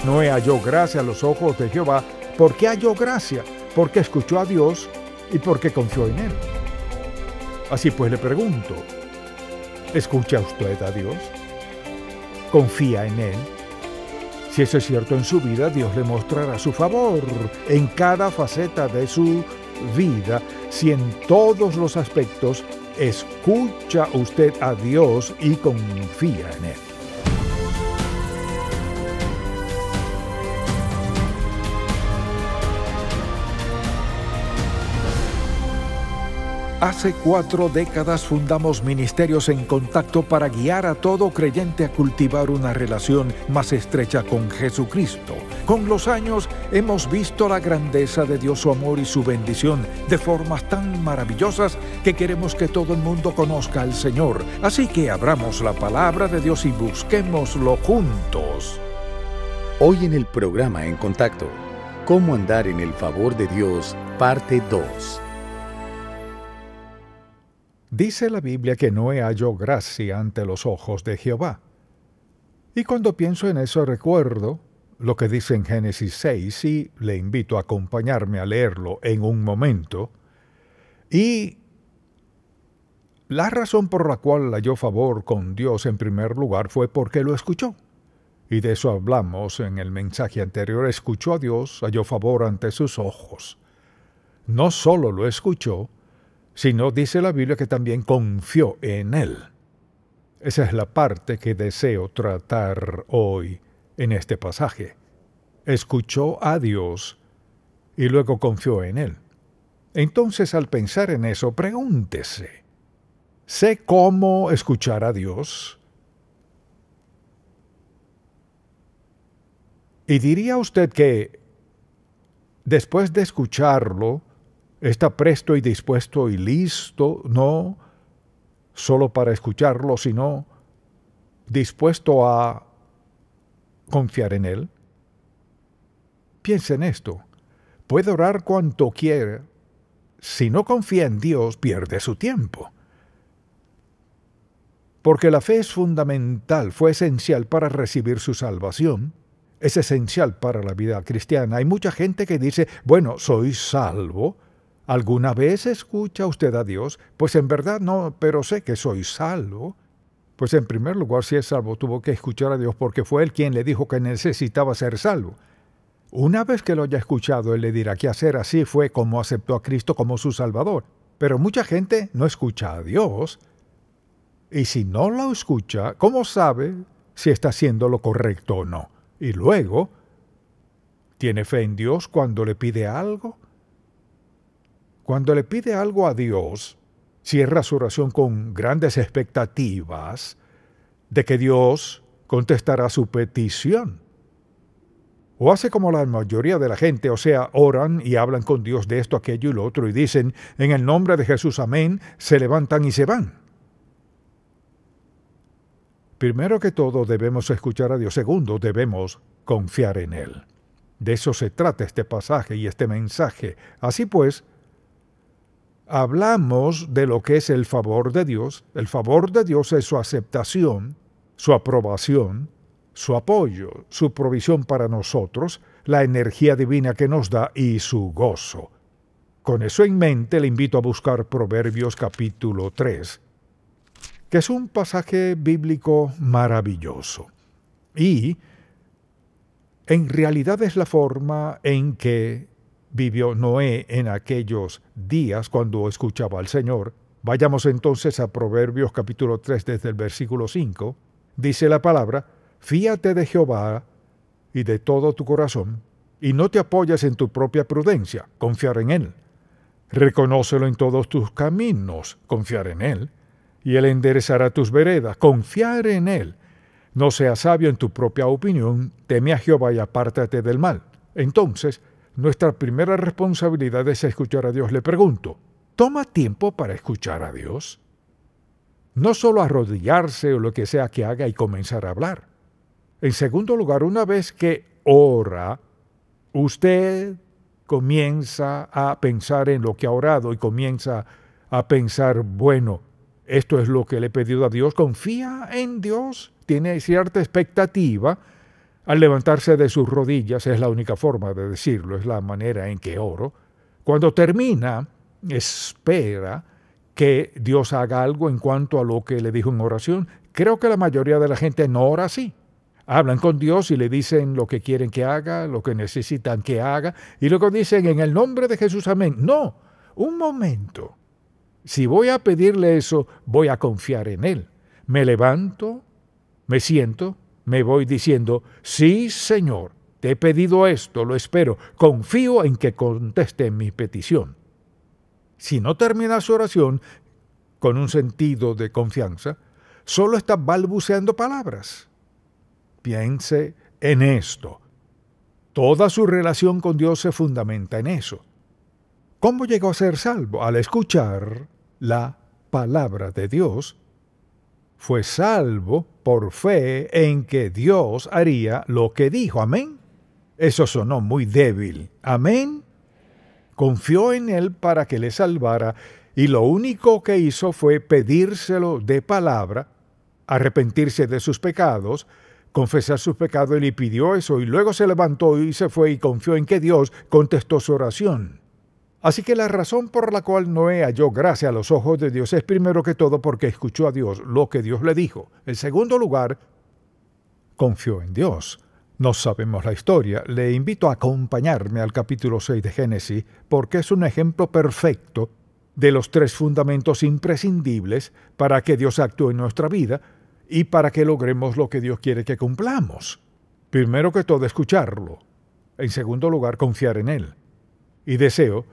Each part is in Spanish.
Noé halló gracia a los ojos de Jehová. ¿Por qué halló gracia? Porque escuchó a Dios y porque confió en Él. Así pues le pregunto, ¿escucha usted a Dios? ¿Confía en Él? Si eso es cierto en su vida, Dios le mostrará su favor en cada faceta de su vida, si en todos los aspectos escucha usted a Dios y confía en Él. Hace 4 décadas fundamos Ministerios en Contacto para guiar a todo creyente a cultivar una relación más estrecha con Jesucristo. Con los años hemos visto la grandeza de Dios, su amor y su bendición de formas tan maravillosas que queremos que todo el mundo conozca al Señor. Así que abramos la palabra de Dios y busquémoslo juntos. Hoy en el programa En Contacto, ¿Cómo andar en el favor de Dios? Parte 2. Dice la Biblia que Noé halló gracia ante los ojos de Jehová. Y cuando pienso en eso recuerdo lo que dice en Génesis 6, y le invito a acompañarme a leerlo en un momento. Y la razón por la cual halló favor con Dios en primer lugar fue porque lo escuchó. Y de eso hablamos en el mensaje anterior. Escuchó a Dios, halló favor ante sus ojos. No solo lo escuchó, sino dice la Biblia que también confió en Él. Esa es la parte que deseo tratar hoy en este pasaje. Escuchó a Dios y luego confió en Él. Entonces, al pensar en eso, pregúntese, ¿sé cómo escuchar a Dios? Y diría usted que después de escucharlo, está presto y dispuesto y listo, no solo para escucharlo, sino dispuesto a confiar en Él. Piense en esto. Puede orar cuanto quiera. Si no confía en Dios, pierde su tiempo. Porque la fe es fundamental, fue esencial para recibir su salvación. Es esencial para la vida cristiana. Hay mucha gente que dice, bueno, soy salvo. ¿Alguna vez escucha usted a Dios? Pues en verdad no, pero sé que soy salvo. Pues en primer lugar, si es salvo, tuvo que escuchar a Dios porque fue Él quien le dijo que necesitaba ser salvo. Una vez que lo haya escuchado, Él le dirá qué hacer. Así fue como aceptó a Cristo como su Salvador. Pero mucha gente no escucha a Dios. Y si no lo escucha, ¿cómo sabe si está haciendo lo correcto o no? Y luego, ¿tiene fe en Dios cuando le pide algo? Cuando le pide algo a Dios, cierra su oración con grandes expectativas de que Dios contestará su petición. O hace como la mayoría de la gente, o sea, oran y hablan con Dios de esto, aquello y lo otro, y dicen, en el nombre de Jesús, amén, se levantan y se van. Primero que todo, debemos escuchar a Dios. Segundo, debemos confiar en Él. De eso se trata este pasaje y este mensaje. Así pues, hablamos de lo que es el favor de Dios. El favor de Dios es su aceptación, su aprobación, su apoyo, su provisión para nosotros, la energía divina que nos da y su gozo. Con eso en mente le invito a buscar Proverbios capítulo 3, que es un pasaje bíblico maravilloso. Y en realidad es la forma en que vivió Noé en aquellos días cuando escuchaba al Señor. Vayamos entonces a Proverbios capítulo 3 desde el versículo 5. Dice la palabra, fíate de Jehová y de todo tu corazón, y no te apoyes en tu propia prudencia, confiar en Él. Reconócelo en todos tus caminos, confiar en Él, y Él enderezará tus veredas, confiar en Él. No seas sabio en tu propia opinión, teme a Jehová y apártate del mal. Entonces, nuestra primera responsabilidad es escuchar a Dios. Le pregunto, ¿toma tiempo para escuchar a Dios? No solo arrodillarse o lo que sea que haga y comenzar a hablar. En segundo lugar, una vez que ora, usted comienza a pensar en lo que ha orado y comienza a pensar, bueno, esto es lo que le he pedido a Dios. ¿Confía en Dios? ¿Tiene cierta expectativa? Al levantarse de sus rodillas, es la única forma de decirlo, es la manera en que oro. Cuando termina, espera que Dios haga algo en cuanto a lo que le dijo en oración. Creo que la mayoría de la gente no ora así. Hablan con Dios y le dicen lo que quieren que haga, lo que necesitan que haga, y luego dicen en el nombre de Jesús, amén. No, un momento. Si voy a pedirle eso, voy a confiar en Él. Me levanto, me siento, me voy diciendo, sí, Señor, te he pedido esto, lo espero, confío en que conteste mi petición. Si no termina su oración con un sentido de confianza, solo está balbuceando palabras. Piense en esto. Toda su relación con Dios se fundamenta en eso. ¿Cómo llegó a ser salvo? Al escuchar la palabra de Dios. Fue salvo por fe en que Dios haría lo que dijo. Amén. Eso sonó muy débil. Amén. Confió en Él para que le salvara y lo único que hizo fue pedírselo de palabra, arrepentirse de sus pecados, confesar sus pecados y le pidió eso y luego se levantó y se fue y confió en que Dios contestó su oración. Así que la razón por la cual Noé halló gracia a los ojos de Dios es primero que todo porque escuchó a Dios lo que Dios le dijo. En segundo lugar, confió en Dios. No sabemos la historia. Le invito a acompañarme al capítulo 6 de Génesis porque es un ejemplo perfecto de los tres fundamentos imprescindibles para que Dios actúe en nuestra vida y para que logremos lo que Dios quiere que cumplamos. Primero que todo, escucharlo. En segundo lugar, confiar en Él. Y deseo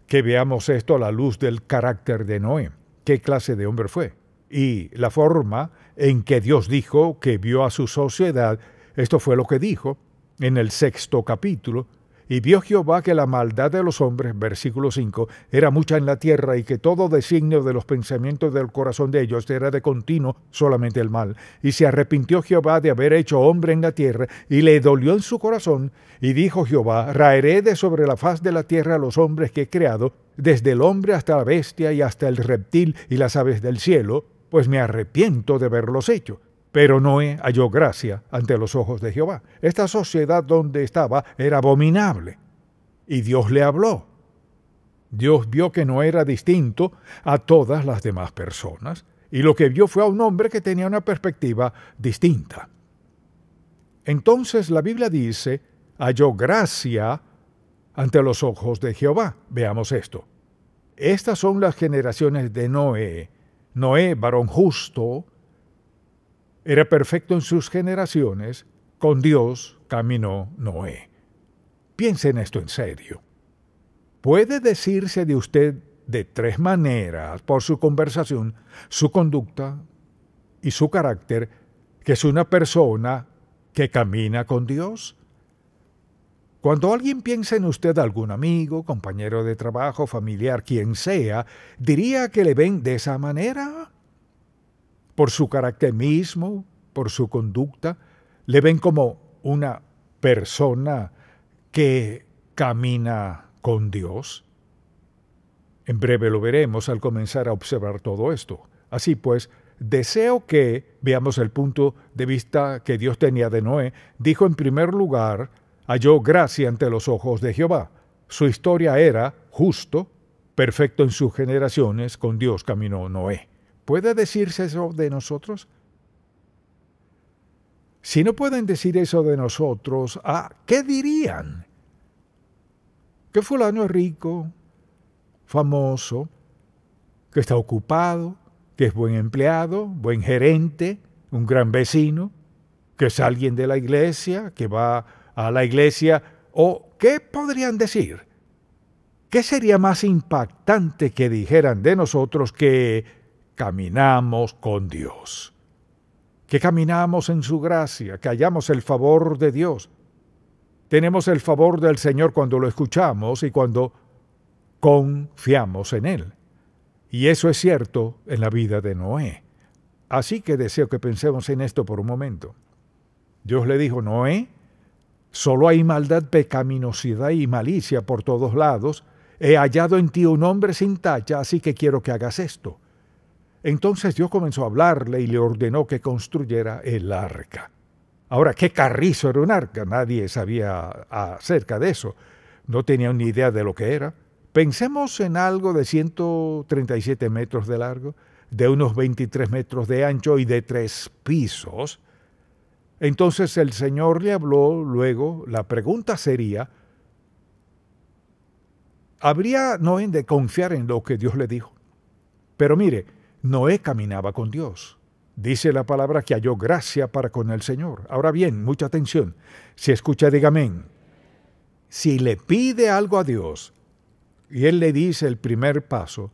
que veamos esto a la luz del carácter de Noé. ¿Qué clase de hombre fue? Y la forma en que Dios dijo que vio a su sociedad. Esto fue lo que dijo en el 6º capítulo. Y vio Jehová que la maldad de los hombres, versículo 5, era mucha en la tierra y que todo designio de los pensamientos del corazón de ellos era de continuo solamente el mal. Y se arrepintió Jehová de haber hecho hombre en la tierra y le dolió en su corazón. Y dijo Jehová, raeré de sobre la faz de la tierra a los hombres que he creado, desde el hombre hasta la bestia y hasta el reptil y las aves del cielo, pues me arrepiento de haberlos hecho. Pero Noé halló gracia ante los ojos de Jehová. Esta sociedad donde estaba era abominable. Y Dios le habló. Dios vio que no era distinto a todas las demás personas. Y lo que vio fue a un hombre que tenía una perspectiva distinta. Entonces la Biblia dice, halló gracia ante los ojos de Jehová. Veamos esto. Estas son las generaciones de Noé. Noé, varón justo, era perfecto en sus generaciones, con Dios caminó Noé. Piense en esto en serio. Puede decirse de usted de tres maneras, por su conversación, su conducta y su carácter, que es una persona que camina con Dios. Cuando alguien piensa en usted, algún amigo, compañero de trabajo, familiar, quien sea, diría que le ven de esa manera. Por su carácter mismo, por su conducta, le ven como una persona que camina con Dios. En breve lo veremos al comenzar a observar todo esto. Así pues, deseo que veamos el punto de vista que Dios tenía de Noé. Dijo en primer lugar, halló gracia ante los ojos de Jehová. Su historia era justo, perfecto en sus generaciones, con Dios caminó Noé. ¿Puede decirse eso de nosotros? Si no pueden decir eso de nosotros, ¿qué dirían? Que fulano es rico, famoso, que está ocupado, que es buen empleado, buen gerente, un gran vecino, que es alguien de la iglesia, que va a la iglesia, o ¿qué podrían decir? ¿Qué sería más impactante que dijeran de nosotros que caminamos con Dios, que caminamos en su gracia, que hallamos el favor de Dios? Tenemos el favor del Señor cuando lo escuchamos y cuando confiamos en Él. Y eso es cierto en la vida de Noé. Así que deseo que pensemos en esto por un momento. Dios le dijo, Noé, solo hay maldad, pecaminosidad y malicia por todos lados. He hallado en ti un hombre sin tacha, así que quiero que hagas esto. Entonces Dios comenzó a hablarle y le ordenó que construyera el arca. Ahora, ¿qué carrizo era un arca? Nadie sabía acerca de eso. No tenían ni idea de lo que era. Pensemos en algo de 137 metros de largo, de unos 23 metros de ancho y de 3 pisos. Entonces el Señor le habló luego. La pregunta sería, ¿habría Noé de confiar en lo que Dios le dijo? Pero mire, Noé caminaba con Dios. Dice la palabra que halló gracia para con el Señor. Ahora bien, mucha atención. Si escucha, diga amén. Si le pide algo a Dios y Él le dice el primer paso,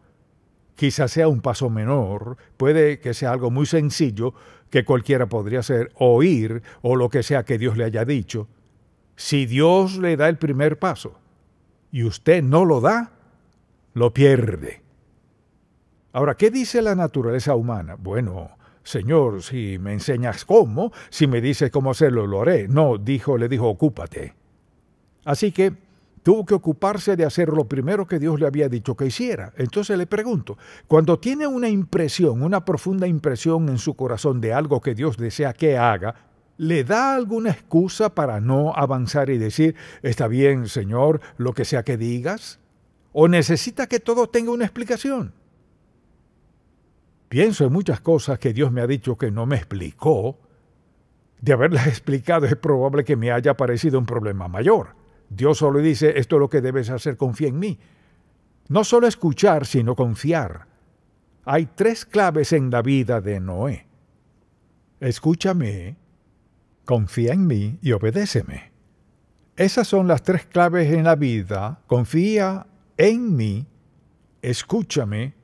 quizás sea un paso menor, puede que sea algo muy sencillo que cualquiera podría hacer, oír o lo que sea que Dios le haya dicho. Si Dios le da el primer paso y usted no lo da, lo pierde. Ahora, ¿qué dice la naturaleza humana? Bueno, Señor, si me enseñas cómo, si me dices cómo hacerlo, lo haré. No, le dijo, ocúpate. Así que tuvo que ocuparse de hacer lo primero que Dios le había dicho que hiciera. Entonces le pregunto, cuando tiene una impresión, una profunda impresión en su corazón de algo que Dios desea que haga, ¿le da alguna excusa para no avanzar y decir, está bien, Señor, lo que sea que digas? ¿O necesita que todo tenga una explicación? Pienso en muchas cosas que Dios me ha dicho que no me explicó. De haberlas explicado es probable que me haya parecido un problema mayor. Dios solo dice, esto es lo que debes hacer, confía en mí. No solo escuchar, sino confiar. Hay 3 claves en la vida de Noé. Escúchame, confía en mí y obedéceme. Esas son las 3 claves en la vida. Confía en mí, escúchame,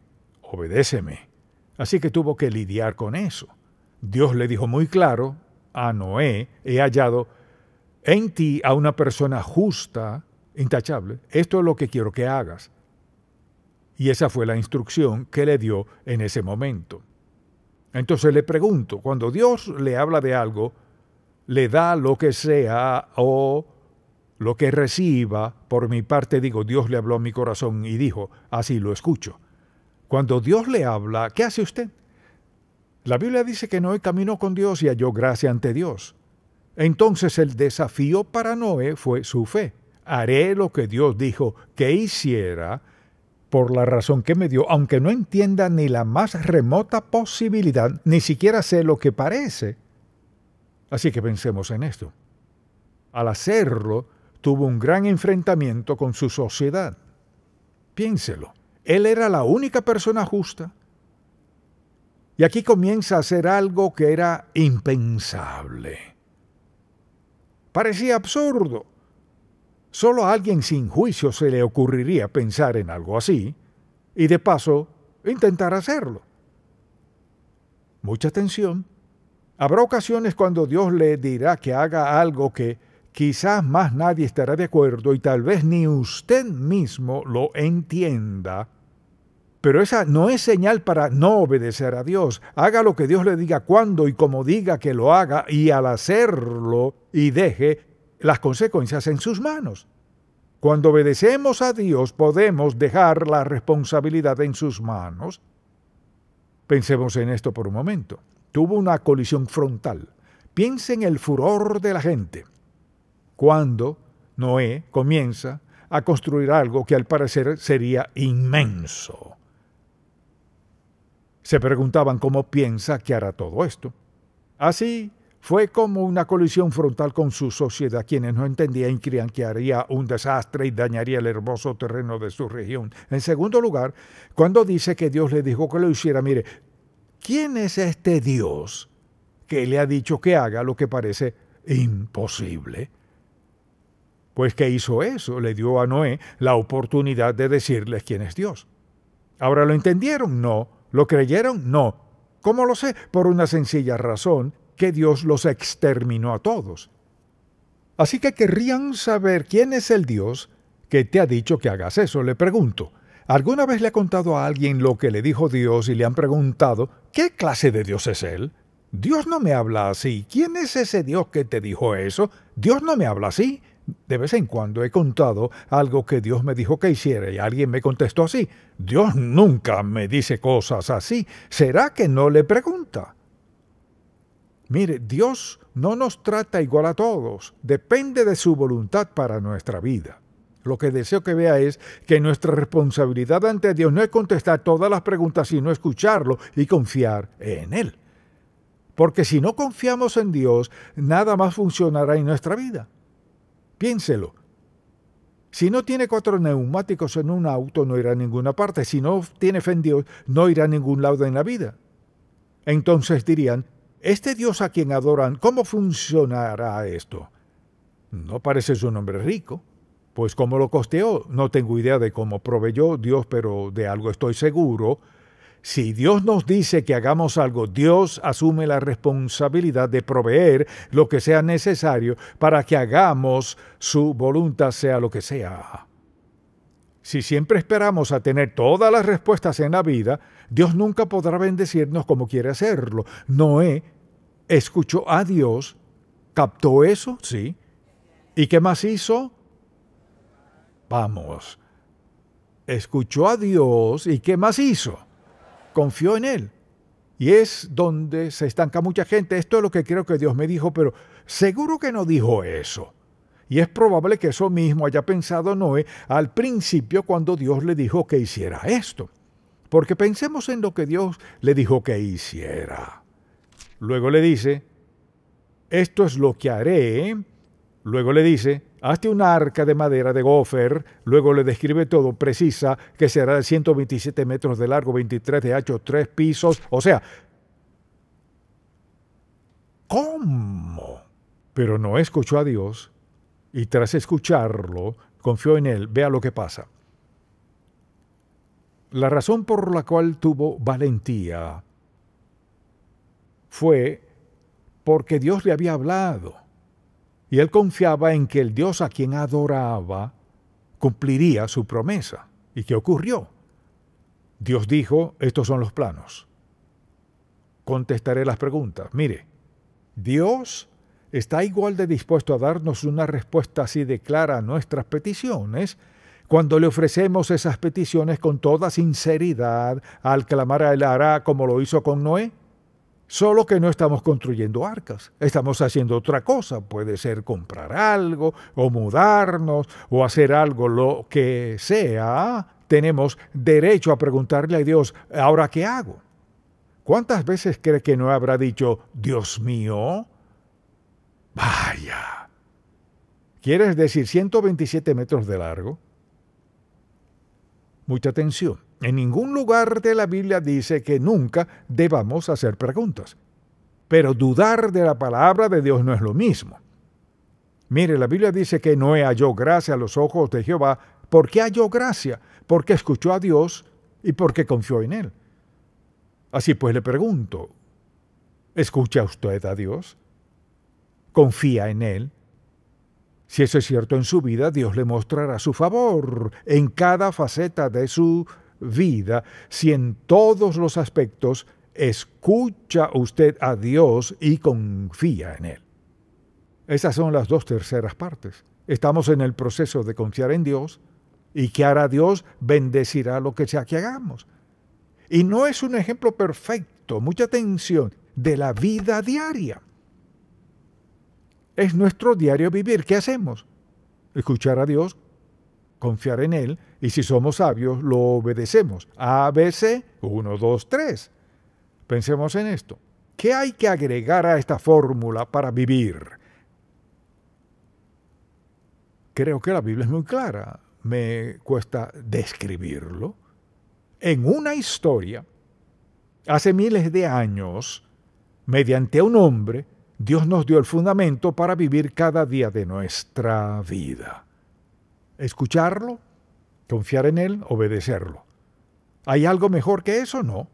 obedéceme. Así que tuvo que lidiar con eso. Dios le dijo muy claro a Noé, he hallado en ti a una persona justa, intachable. Esto es lo que quiero que hagas. Y esa fue la instrucción que le dio en ese momento. Entonces le pregunto, cuando Dios le habla de algo, le da lo que sea o lo que reciba, por mi parte digo, Dios le habló a mi corazón y dijo, así lo escucho. Cuando Dios le habla, ¿qué hace usted? La Biblia dice que Noé caminó con Dios y halló gracia ante Dios. Entonces el desafío para Noé fue su fe. Haré lo que Dios dijo que hiciera por la razón que me dio, aunque no entienda ni la más remota posibilidad, ni siquiera sé lo que parece. Así que pensemos en esto. Al hacerlo, tuvo un gran enfrentamiento con su sociedad. Piénselo. Él era la única persona justa. Y aquí comienza a hacer algo que era impensable. Parecía absurdo. Solo a alguien sin juicio se le ocurriría pensar en algo así y de paso intentar hacerlo. Mucha atención. Habrá ocasiones cuando Dios le dirá que haga algo que quizás más nadie estará de acuerdo y tal vez ni usted mismo lo entienda. Pero esa no es señal para no obedecer a Dios. Haga lo que Dios le diga cuando y como diga que lo haga y al hacerlo y deje las consecuencias en sus manos. Cuando obedecemos a Dios podemos dejar la responsabilidad en sus manos. Pensemos en esto por un momento. Tuvo una colisión frontal. Piense en el furor de la gente. Cuando Noé comienza a construir algo que al parecer sería inmenso. Se preguntaban cómo piensa que hará todo esto. Así fue como una colisión frontal con su sociedad, quienes no entendían y creían que haría un desastre y dañaría el hermoso terreno de su región. En segundo lugar, cuando dice que Dios le dijo que lo hiciera, mire, ¿quién es este Dios que le ha dicho que haga lo que parece imposible? Pues ¿qué hizo eso? Le dio a Noé la oportunidad de decirles quién es Dios. ¿Ahora lo entendieron? No. ¿Lo creyeron? No. ¿Cómo lo sé? Por una sencilla razón, que Dios los exterminó a todos. Así que querrían saber quién es el Dios que te ha dicho que hagas eso. Le pregunto, ¿alguna vez le ha contado a alguien lo que le dijo Dios y le han preguntado, ¿qué clase de Dios es Él? Dios no me habla así. ¿Quién es ese Dios que te dijo eso? Dios no me habla así. De vez en cuando he contado algo que Dios me dijo que hiciera y alguien me contestó así. Dios nunca me dice cosas así. ¿Será que no le pregunta? Mire, Dios no nos trata igual a todos. Depende de su voluntad para nuestra vida. Lo que deseo que vea es que nuestra responsabilidad ante Dios no es contestar todas las preguntas, sino escucharlo y confiar en Él. Porque si no confiamos en Dios, nada más funcionará en nuestra vida. Piénselo. Si no tiene 4 neumáticos en un auto, no irá a ninguna parte. Si no tiene fe en Dios, no irá a ningún lado en la vida. Entonces dirían, este Dios a quien adoran, ¿cómo funcionará esto? No parece un hombre rico. Pues ¿cómo lo costeó? No tengo idea de cómo proveyó Dios, pero de algo estoy seguro. Si Dios nos dice que hagamos algo, Dios asume la responsabilidad de proveer lo que sea necesario para que hagamos su voluntad, sea lo que sea. Si siempre esperamos a tener todas las respuestas en la vida, Dios nunca podrá bendecirnos como quiere hacerlo. Noé escuchó a Dios, captó eso, sí. ¿Y qué más hizo? Vamos. Escuchó a Dios, ¿y qué más hizo? Confió en Él. Y es donde se estanca mucha gente. Esto es lo que creo que Dios me dijo, pero seguro que no dijo eso. Y es probable que eso mismo haya pensado Noé al principio cuando Dios le dijo que hiciera esto. Porque pensemos en lo que Dios le dijo que hiciera. Luego le dice, esto es lo que haré. Luego le dice, hazte una arca de madera de gofer. Luego le describe todo, precisa que será de 127 metros de largo, 23 de ancho, 3 pisos. O sea, ¿cómo? Pero no escuchó a Dios y tras escucharlo, confió en Él. Vea lo que pasa. La razón por la cual tuvo valentía fue porque Dios le había hablado. Y él confiaba en que el Dios a quien adoraba cumpliría su promesa. ¿Y qué ocurrió? Dios dijo, estos son los planos. Contestaré las preguntas. Mire, Dios está igual de dispuesto a darnos una respuesta así de clara a nuestras peticiones cuando le ofrecemos esas peticiones con toda sinceridad al clamar a Él hará como lo hizo con Noé. Solo que no estamos construyendo arcas, estamos haciendo otra cosa. Puede ser comprar algo, o mudarnos, o hacer algo, lo que sea. Tenemos derecho a preguntarle a Dios, ¿ahora qué hago? ¿Cuántas veces cree que no habrá dicho, Dios mío? Vaya. ¿Quieres decir 127 metros de largo? Mucha atención. En ningún lugar de la Biblia dice que nunca debamos hacer preguntas. Pero dudar de la palabra de Dios no es lo mismo. Mire, la Biblia dice que Noé halló gracia a los ojos de Jehová. ¿Por qué halló gracia? Porque escuchó a Dios y porque confió en Él. Así pues le pregunto, ¿escucha usted a Dios? ¿Confía en Él? Si eso es cierto en su vida, Dios le mostrará su favor en cada faceta de su vida, si en todos los aspectos escucha usted a Dios y confía en Él. Esas son las 2/3 partes. Estamos en el proceso de confiar en Dios y que hará Dios bendecirá lo que sea que hagamos. Y no es un ejemplo perfecto, mucha atención, de la vida diaria. Es nuestro diario vivir. ¿Qué hacemos? Escuchar a Dios, confiar en Él, y si somos sabios, lo obedecemos. ABC, 1, 2, 3. Pensemos en esto. ¿Qué hay que agregar a esta fórmula para vivir? Creo que la Biblia es muy clara. Me cuesta describirlo. En una historia, hace miles de años, mediante un hombre, Dios nos dio el fundamento para vivir cada día de nuestra vida. Escucharlo, confiar en Él, obedecerlo. ¿Hay algo mejor que eso? No.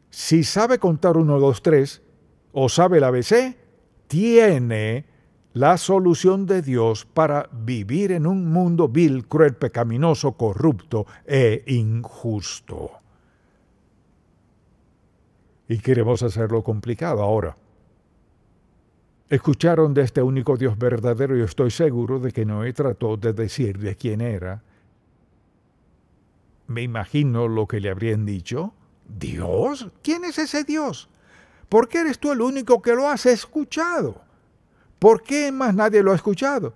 Si sabe contar 1, 2, 3, o sabe el ABC, tiene la solución de Dios para vivir en un mundo vil, cruel, pecaminoso, corrupto e injusto. Y queremos hacerlo complicado ahora. Escucharon de este único Dios verdadero y estoy seguro de que Noé trató de decirle quién era. Me imagino lo que le habrían dicho. ¿Dios? ¿Quién es ese Dios? ¿Por qué eres tú el único que lo has escuchado? ¿Por qué más nadie lo ha escuchado?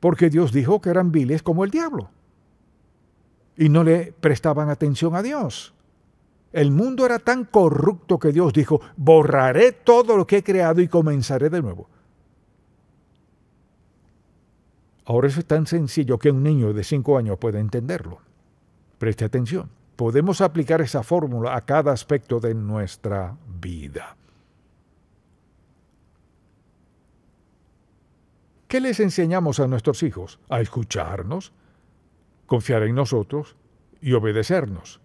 Porque Dios dijo que eran viles como el diablo. Y no le prestaban atención a Dios. El mundo era tan corrupto que Dios dijo, borraré todo lo que he creado y comenzaré de nuevo. Ahora eso es tan sencillo que un niño de 5 años puede entenderlo. Preste atención. Podemos aplicar esa fórmula a cada aspecto de nuestra vida. ¿Qué les enseñamos a nuestros hijos? A escucharnos, confiar en nosotros y obedecernos.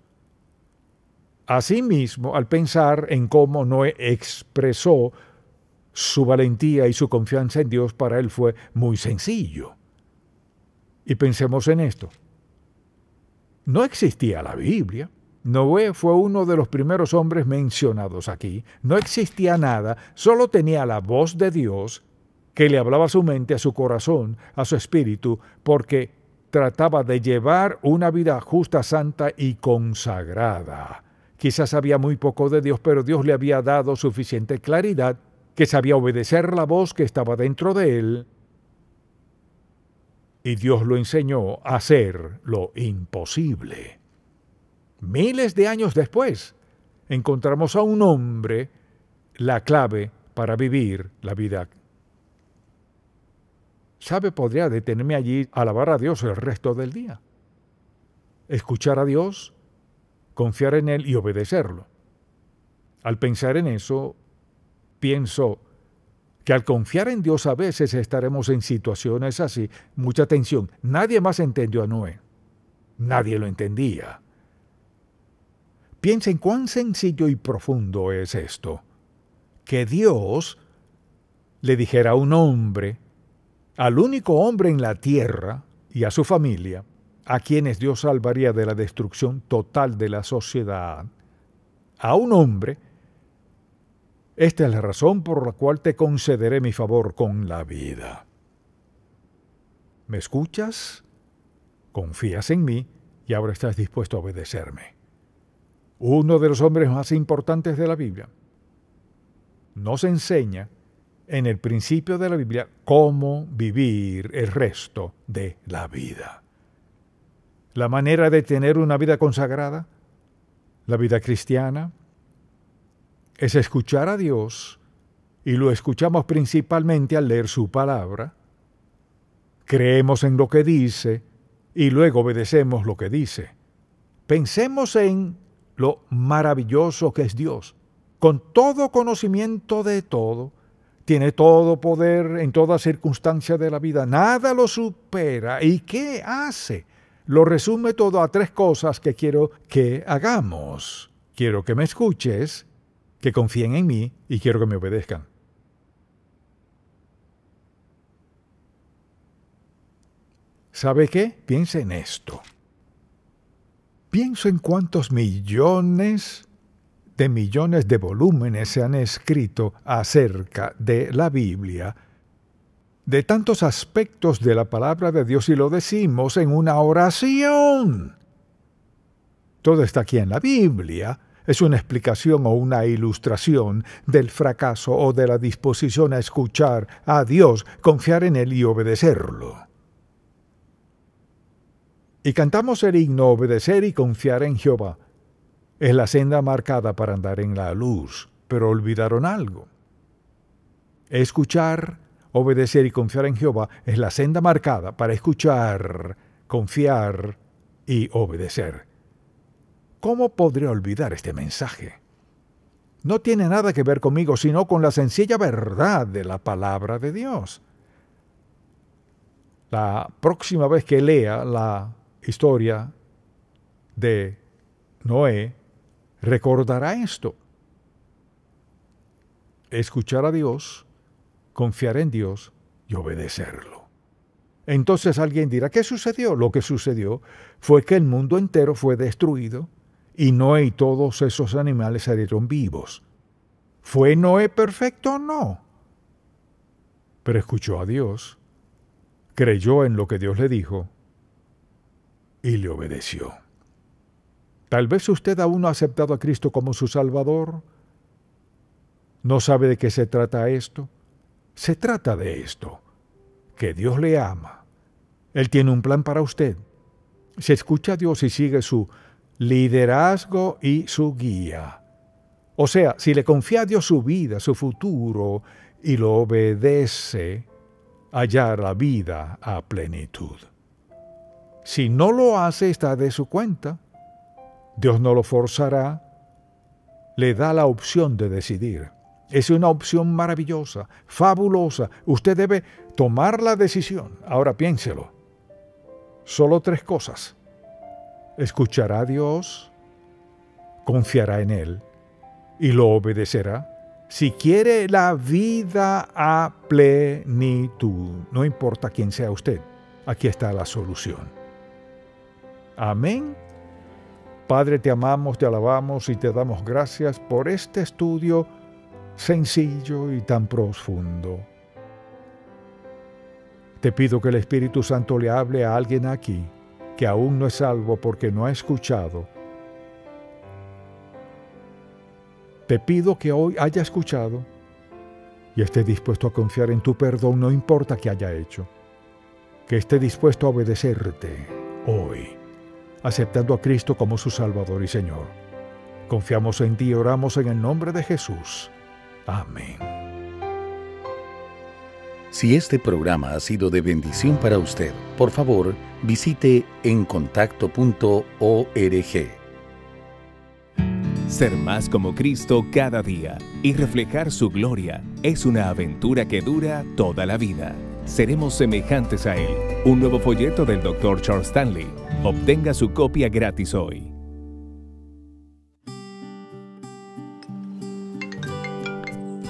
Asimismo, al pensar en cómo Noé expresó su valentía y su confianza en Dios, para él fue muy sencillo. Y pensemos en esto. No existía la Biblia. Noé fue uno de los primeros hombres mencionados aquí. No existía nada, solo tenía la voz de Dios que le hablaba a su mente, a su corazón, a su espíritu, porque trataba de llevar una vida justa, santa y consagrada. Quizás sabía muy poco de Dios, pero Dios le había dado suficiente claridad que sabía obedecer la voz que estaba dentro de él. Y Dios lo enseñó a hacer lo imposible. Miles de años después, encontramos a un hombre la clave para vivir la vida. ¿Sabe? Podría detenerme allí a alabar a Dios el resto del día. Escuchar a Dios, confiar en Él y obedecerlo. Al pensar en eso, pienso que al confiar en Dios a veces estaremos en situaciones así. Mucha atención, nadie más entendió a Noé. Nadie lo entendía. Piensen cuán sencillo y profundo es esto. Que Dios le dijera a un hombre, al único hombre en la tierra y a su familia, a quienes Dios salvaría de la destrucción total de la sociedad, a un hombre, esta es la razón por la cual te concederé mi favor con la vida. ¿Me escuchas? Confías en mí y ahora estás dispuesto a obedecerme. Uno de los hombres más importantes de la Biblia nos enseña en el principio de la Biblia cómo vivir el resto de la vida. La manera de tener una vida consagrada, la vida cristiana, es escuchar a Dios, y lo escuchamos principalmente al leer su palabra. Creemos en lo que dice y luego obedecemos lo que dice. Pensemos en lo maravilloso que es Dios, con todo conocimiento de todo. Tiene todo poder en toda circunstancia de la vida. Nada lo supera. ¿Y qué hace? Lo resume todo a 3 cosas que quiero que hagamos. Quiero que me escuches, que confíen en mí y quiero que me obedezcan. ¿Sabe qué? Piensa en esto. Pienso en cuántos millones de volúmenes se han escrito acerca de la Biblia, de tantos aspectos de la palabra de Dios, y lo decimos en una oración. Todo está aquí en la Biblia. Es una explicación o una ilustración del fracaso o de la disposición a escuchar a Dios, confiar en Él y obedecerlo. Y cantamos el himno Obedecer y confiar en Jehová. Es la senda marcada para andar en la luz, pero olvidaron algo. Escuchar, obedecer y confiar en Jehová es la senda marcada para escuchar, confiar y obedecer. ¿Cómo podría olvidar este mensaje? No tiene nada que ver conmigo, sino con la sencilla verdad de la palabra de Dios. La próxima vez que lea la historia de Noé, recordará esto. Escuchar a Dios, confiar en Dios y obedecerlo. Entonces alguien dirá, ¿qué sucedió? Lo que sucedió fue que el mundo entero fue destruido y Noé y todos esos animales salieron vivos. ¿Fue Noé perfecto? No. Pero escuchó a Dios, creyó en lo que Dios le dijo y le obedeció. Tal vez usted aún no ha aceptado a Cristo como su Salvador. ¿No sabe de qué se trata esto? Se trata de esto, que Dios le ama. Él tiene un plan para usted. Si escucha a Dios y sigue su liderazgo y su guía. O sea, si le confía a Dios su vida, su futuro, y lo obedece, hallar la vida a plenitud. Si no lo hace, está de su cuenta. Dios no lo forzará. Le da la opción de decidir. Es una opción maravillosa, fabulosa. Usted debe tomar la decisión. Ahora piénselo. Solo 3 cosas. Escuchará a Dios, confiará en Él y lo obedecerá. Si quiere la vida a plenitud, no importa quién sea usted, aquí está la solución. Amén. Padre, te amamos, te alabamos y te damos gracias por este estudio sencillo y tan profundo. Te pido que el Espíritu Santo le hable a alguien aquí que aún no es salvo porque no ha escuchado. Te pido que hoy haya escuchado y esté dispuesto a confiar en tu perdón, no importa qué haya hecho. Que esté dispuesto a obedecerte hoy, aceptando a Cristo como su Salvador y Señor. Confiamos en ti y oramos en el nombre de Jesús. Amén. Si este programa ha sido de bendición para usted, por favor, visite encontacto.org. Ser más como Cristo cada día y reflejar su gloria es una aventura que dura toda la vida. Seremos semejantes a Él. Un nuevo folleto del Dr. Charles Stanley. Obtenga su copia gratis hoy.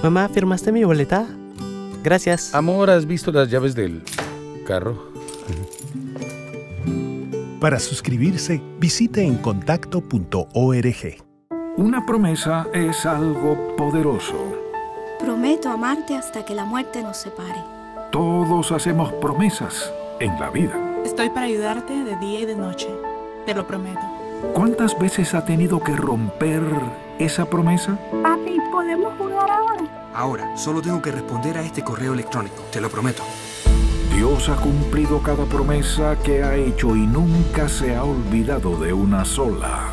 Mamá, ¿firmaste mi boleta? Gracias. Amor, ¿has visto las llaves del carro? Para suscribirse, visite encontacto.org. Una promesa es algo poderoso. Prometo amarte hasta que la muerte nos separe. Todos hacemos promesas en la vida. Estoy para ayudarte de día y de noche. Te lo prometo. ¿Cuántas veces ha tenido que romper esa promesa? Papi, ¿podemos jugar ahora? Ahora, solo tengo que responder a este correo electrónico. Te lo prometo. Dios ha cumplido cada promesa que ha hecho y nunca se ha olvidado de una sola.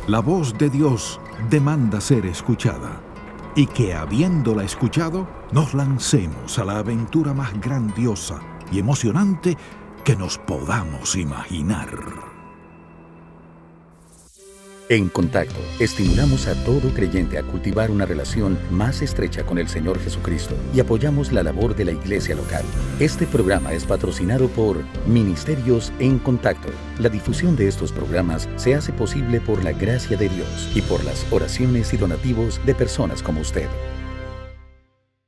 La voz de Dios demanda ser escuchada, y que habiéndola escuchado, nos lancemos a la aventura más grandiosa y emocionante que nos podamos imaginar. En Contacto, estimulamos a todo creyente a cultivar una relación más estrecha con el Señor Jesucristo y apoyamos la labor de la iglesia local. Este programa es patrocinado por Ministerios en Contacto. La difusión de estos programas se hace posible por la gracia de Dios y por las oraciones y donativos de personas como usted.